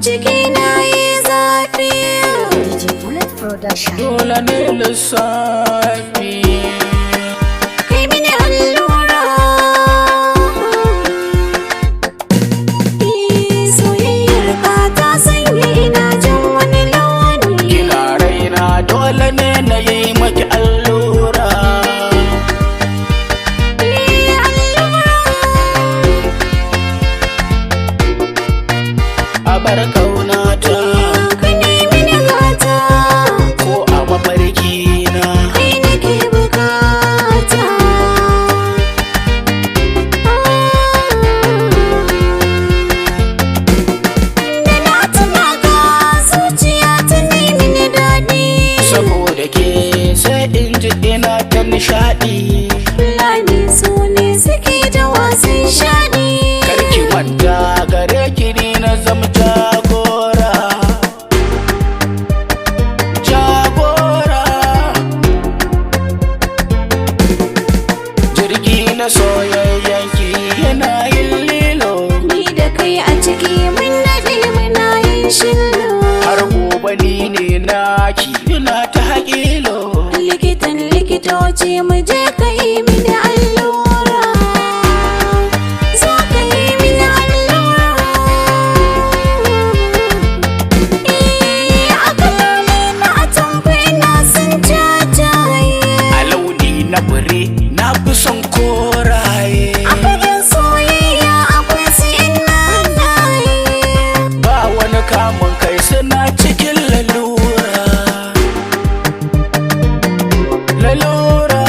Jikina yi zafi, dole ne lissafi. kai mini allura. Soyayyar ka ta sanya ina jin wani launi. Kina raina dole ne na yi maki allura. A bar kaunata Ka nemi ni gata, ko a mafarki na. kai nake bukata. Da na tuna ka zuciya ta nemi ni daɗi. Saboda ke sai in ji ina ta nishaɗi. Fulani su ne suke da wasan shaɗi. Karki manta gare ki ni na zama jagora. Jagora. Jirgi na soyayyanki yana yin lilo. Ni da kai a ciki mun daɗe muna yin shillo. Har gobe ni ne naki ina ta haƙilo. Likitan likitoci mu je ka yi mini allura. Zo ka yi mini allura. A kaloli na atamfa ina son jajaye. A launi na fure na fi son koraye. A fagen soyayya akwai su ina naye. Ba wani kamun kai suna cikin lalura. Lalura.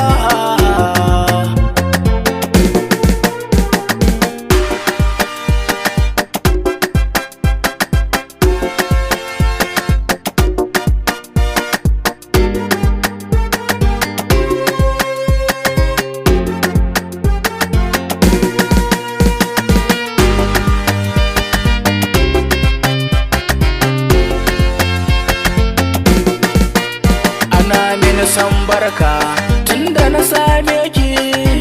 Ana mini san barka tunda na same ki.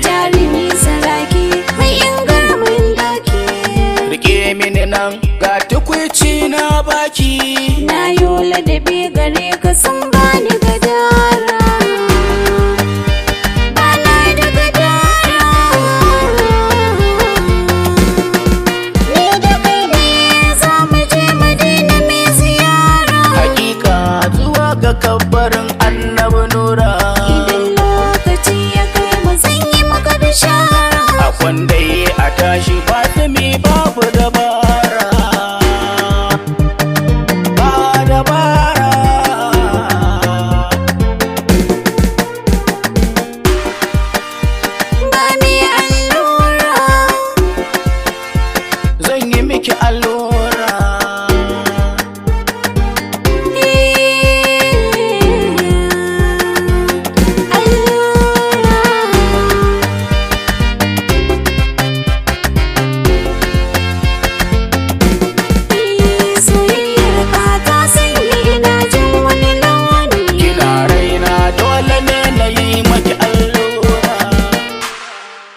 Jarumi saraki mai yin garmin daki. Rike mini nan ga tukwici na baki. Na yola da bi gare ka sun bani gadara. Bana da gadara. Ni da kai ne za mu je Madina mai ziyara. Hakika zuwa ga kabbarin annabi nura. Idan lokaci ya kai mu zan yi maka bishara. A kwandai a tashi ba babu dabara.